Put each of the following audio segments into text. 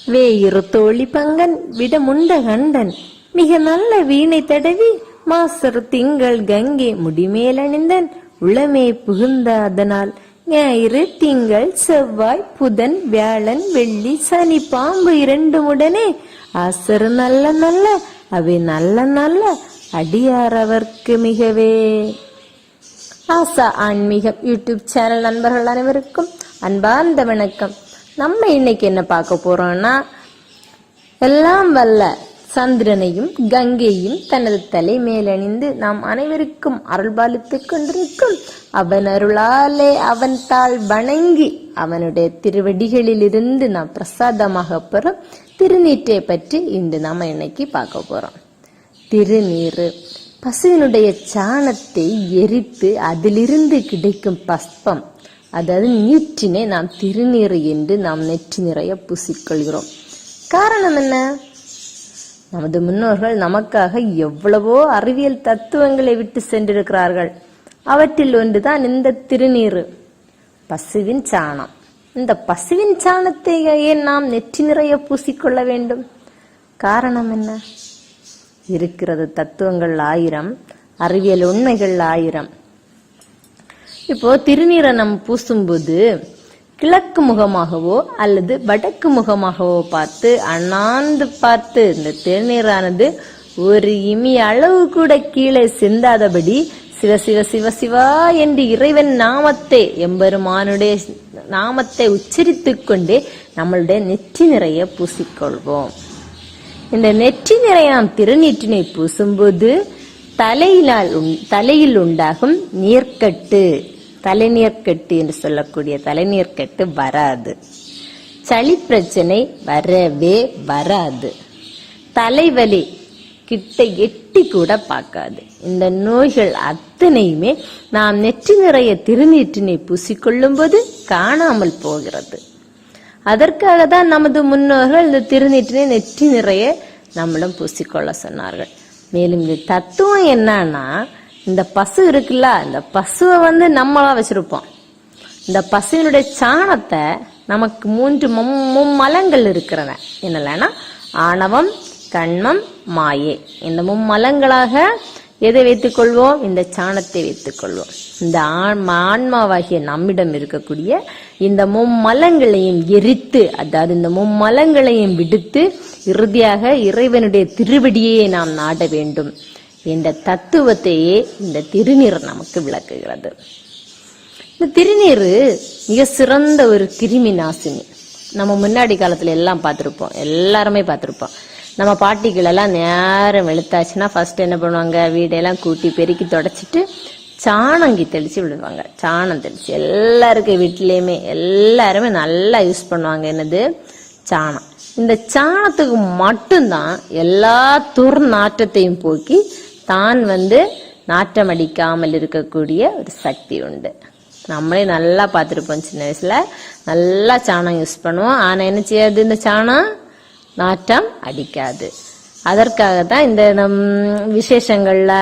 வேயிறு தோழி பங்கன் விடமுண்ட கண்டன் மிக நல்ல வீணை தடவி மாசரு திங்கள் கங்கை முடிமேலணிந்தன் உளமே புகுந்த அதனால் ஞாயிறு திங்கள் செவ்வாய் புதன் வியாழன் வெள்ளி சனி பாம்பு இரண்டுமுடனே ஆசரு நல்ல நல்ல அவை நல்ல நல்ல அடியார் அவர்க்கு மிகவே. ஆசா ஆன்மீகம் யூடியூப் சேனல் நண்பர்கள் அனைவருக்கும் அன்பார்ந்த வணக்கம். நம்ம இன்னைக்கு என்ன பார்க்க போறோம்னா, எல்லாம் வல்ல சந்திரனையும் கங்கையும் தனது தலை மேலணிந்து நாம் அனைவருக்கும் அருள்பாலித்துக் கொண்டிருக்கும் அவன் அருளாலே அவன் தாள் வணங்கி அவனுடைய திருவடிகளிலிருந்து நாம் பிரசாதமாக பெறும் திருநீற்றை பற்றி இன்று நாம இன்னைக்கு பார்க்க போறோம். திருநீரு பசுவினுடைய சாணத்தை எரித்து அதிலிருந்து கிடைக்கும் பஸ்பம், அதாவது நீற்றினை நாம் திருநீறு என்று நாம் நெற்றி நிறைய பூசிக்கொள்கிறோம். காரணம் என்ன? நமது முன்னோர்கள் நமக்காக எவ்வளவோ அறிவியல் தத்துவங்களை விட்டு சென்றிருக்கிறார்கள். அவற்றில் ஒன்றுதான் இந்த திருநீரு, பசுவின் சாணம். இந்த பசுவின் சாணத்தை ஏன் நாம் நெற்றி நிறைய பூசிக்கொள்ள வேண்டும்? காரணம் என்ன? இருக்கிறது தத்துவங்கள் 1000, அறிவியல் உண்மைகள் 1000. இப்போ திருநீரை நம்ம பூசும்போது கிழக்கு முகமாகவோ அல்லது வடக்கு முகமாகவோ பார்த்து அண்ணாந்து பார்த்து இந்த திருநீரானது ஒரு இமி அளவு கூட கீழே சிந்தாதபடி சிவ சிவ சிவ சிவா என்று இறைவன் நாமத்தை, எம்பெருமானுடைய நாமத்தை உச்சரித்துக் கொண்டே நம்மளுடைய நெற்றி நிறைய பூசிக்கொள்வோம். இந்த நெற்றி நிறைய நாம் திருநீற்றினை பூசும்போது தலையில் உண்டாகும் நீர்க்கட்டு, தலைநீர்க்கட்டு என்று சொல்லக்கூடிய தலைநீர்க்கட்டு வராது. சளி பிரச்சனை வரவே வராது. தலைவலி கிட்ட எட்டி கூட பார்க்காது. இந்த நோய்கள் அத்தனையுமே நாம் நெற்றி நிறைய திருநீற்றினை பூசிக்கொள்ளும் போது காணாமல் போகிறது. அதற்காக தான் நமது முன்னோர்கள் இந்த திருநீற்றினை நெற்றி நிறைய நம்மிடம் பூசிக்கொள்ள சொன்னார்கள். மேலும் இந்த தத்துவம் என்னன்னா, இந்த பசு இருக்குல்ல, இந்த பசுவை நம்மளா வச்சிருப்போம். இந்த பசுவினுடைய சாணத்தை நமக்கு 3 மும்மலங்கள் இருக்கிறன. என்னன்னா ஆணவம், கண்மம், மாயை. இந்த மும்மலங்களாக எதை வைத்துக் கொள்வோம்? இந்த சாணத்தை வைத்துக் கொள்வோம். இந்த ஆன்மாவாகிய நம்மிடம் இருக்கக்கூடிய இந்த மும்மலங்களையும் எரித்து, அதாவது இந்த மும்மலங்களையும் விடுத்து இறுதியாக இறைவனுடைய திருவடியை நாம் நாட வேண்டும் என்ற தத்துவத்தையே இந்த திருநீர் நமக்கு விளக்குகிறது. இந்த திருநீர் மிக சிறந்த ஒரு கிருமி நாசினி. நம்ம முன்னாடி காலத்துல எல்லாம் பார்த்திருப்போம், எல்லாருமே பார்த்திருப்போம். நம்ம பாட்டிகள் எல்லாம் நேரம் வெளுத்தாச்சுன்னா ஃபர்ஸ்ட் என்ன பண்ணுவாங்க? வீடெல்லாம் கூட்டி பெருக்கி தொடச்சிட்டு சாணங்கி தெளிச்சு விடுவாங்க. சாணம் தெளிச்சு எல்லாருக்கும் வீட்டிலேயுமே எல்லாருமே நல்லா யூஸ் பண்ணுவாங்க. என்னது? சாணம். இந்த சாணத்துக்கு மட்டும்தான் எல்லா துர்நாற்றத்தையும் போக்கி தான் நாற்றம் அடிக்காமல் இருக்கக்கூடிய ஒரு சக்தி உண்டு. நம்மளே நல்லா பார்த்துருப்போம். சின்ன வயசுல நல்லா சாணம் யூஸ் பண்ணுவோம். ஆனா என்ன செய்யாது? இந்த சாணம் நாற்றம் அடிக்காது. அதற்காகத்தான் இந்த விசேஷங்கள்ல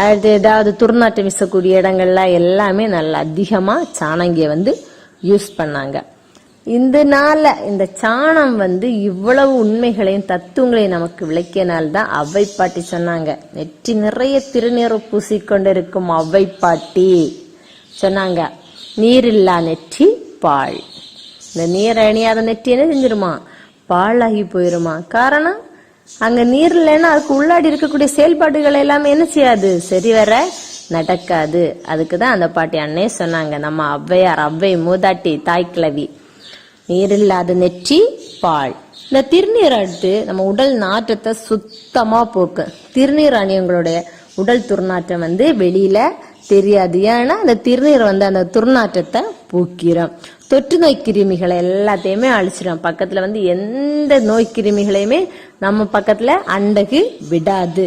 அடுத்து ஏதாவது துர்நாற்றம் வீசக்கூடிய இடங்கள்ல எல்லாமே நல்லா அதிகமா சாணங்கிய யூஸ் பண்ணாங்க. இதனால இந்த சாணம் இவ்வளவு உண்மைகளையும் தத்துவங்களையும் நமக்கு விளக்கியனால்தான் அவ்வை பாட்டி சொன்னாங்க, நெற்றி நிறைய திருநீர் பூசிக்கொண்டிருக்கும் அவ்வை பாட்டி சொன்னாங்க, நீரில்லா நெற்றி பால். இந்த நீர் அணியாத நெற்றி என்ன செஞ்சிருமா? பாழாகி போயிருமா. காரணம், அங்க நீர் இல்லைன்னா அதுக்கு உள்ளாடி இருக்கக்கூடிய செயல்பாடுகள் எல்லாமே என்ன செய்யாது? சரி வர நடக்காது. அதுக்குதான் அந்த பாட்டி அண்ணே சொன்னாங்க, நம்ம ஔவையார், அவ்வை மூதாட்டி, தாய்க்கிழவி, நீரில்லாத நெற்றி பால். இந்த திருநீர் அடுத்து நம்ம உடல் நாற்றத்தை சுத்தமா போக்கு. திருநீர் அணியவங்களுடைய உடல் துர்நாற்றம் வெளியில தெரியாது. ஏன்னா அந்த திருநீர் அந்த துர்நாற்றத்தை போக்கிறோம். தொற்று நோய் கிருமிகளை எல்லாத்தையுமே அழிச்சிடும். பக்கத்துல எந்த நோய் கிருமிகளையுமே நம்ம பக்கத்துல அண்டகு விடாது.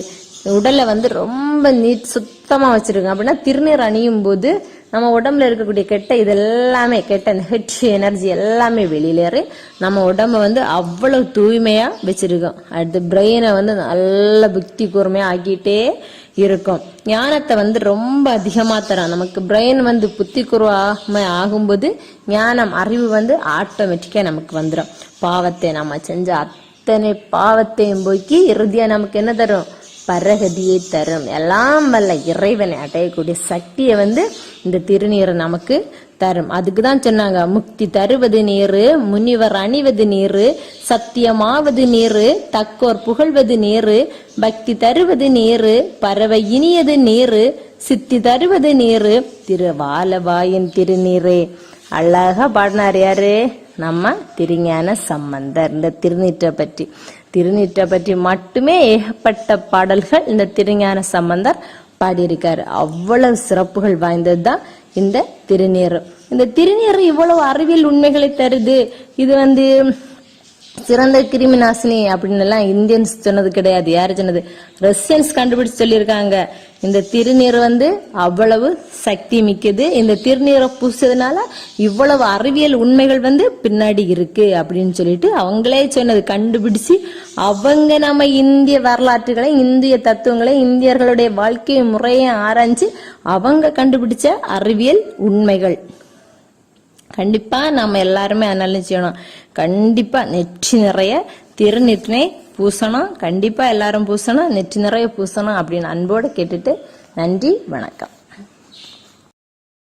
உடலை ரொம்ப நீட் சுத்தமா வச்சிருங்க. அப்படின்னா திருநீர் அணியும் போது நம்ம உடம்புல இருக்கக்கூடிய கெட்ட இதெல்லாமே, கெட்ட நெகட்டிவ் எனர்ஜி எல்லாமே வெளியிலேறி நம்ம உடம்ப அவ்வளவு தூய்மையா வச்சிருக்கோம். அடுத்து பிரெயினை நல்ல புத்தி கூர்மையா ஆக்கிட்டே இருக்கும். ஞானத்தை ரொம்ப அதிகமா தரும். நமக்கு பிரெயின் புத்தி கூர்மை ஆகும்போது ஞானம், அறிவு ஆட்டோமேட்டிக்கா நமக்கு வந்துடும். பாவத்தை நம்ம செஞ்ச அத்தனை பாவத்தையும் போக்கி இறுதியா நமக்கு என்ன தரும்? பரகதியை தரும். எல்லாம் வல்ல இறைவனை அடையக்கூடிய சக்தியை இந்த திருநீர் நமக்கு தரும். அதுக்குதான் சொன்னாங்க, முக்தி தருவது நீரு, முனிவர் அணிவது நீரு, சத்தியமாவது நீரு, தக்கோர் புகழ்வது நீரு, பக்தி தருவது நீரு, பறவை இனியது நீரு, சித்தி தருவது நீரு, திருவாலவாயின் திருநீரே. அழகா பாடினார் யாரு? நம்ம திருஞான சம்பந்தர். இந்த திருநீற்றை பற்றி மட்டுமே ஏகப்பட்ட பாடல்கள் இந்த திருஞான சம்பந்தர் பாடியிருக்காரு. அவ்வளவு சிறப்புகள் வாய்ந்ததுதான் இந்த திருநீர். இந்த திருநீர் இவ்வளவு அறிவியல் உண்மைகளை தருது. இது சிறந்த கிருமி நாசினி அப்படின்னு எல்லாம் இந்தியன்ஸ் சொன்னது கிடையாது. யாரு சொன்னது? ரஷ்யன்ஸ் கண்டுபிடிச்சு சொல்லியிருக்காங்க. இந்த திருநீர் அவ்வளவு சக்தி மிக்கது. இந்த திருநீரை பூசதுனால இவ்வளவு அறிவியல் உண்மைகள் பின்னாடி இருக்கு அப்படின்னு சொல்லிட்டு அவங்களே சொன்னது. கண்டுபிடிச்சு அவங்க நம்ம இந்திய வரலாற்றுகளை, இந்திய தத்துவங்களை, இந்தியர்களுடைய வாழ்க்கை முறையை ஆராய்ஞ்சு அவங்க கண்டுபிடிச்ச அறிவியல் உண்மைகள். கண்டிப்பா நம்ம எல்லாருமே அதனால செய்யணும். கண்டிப்பா நெற்றி நிறைய திருநீற்றினை பூசணும். கண்டிப்பா எல்லாரும் பூசணும், நெற்றி நிறைய பூசணும் அப்படின்னு அன்போடு கேட்டுட்டு நன்றி, வணக்கம்.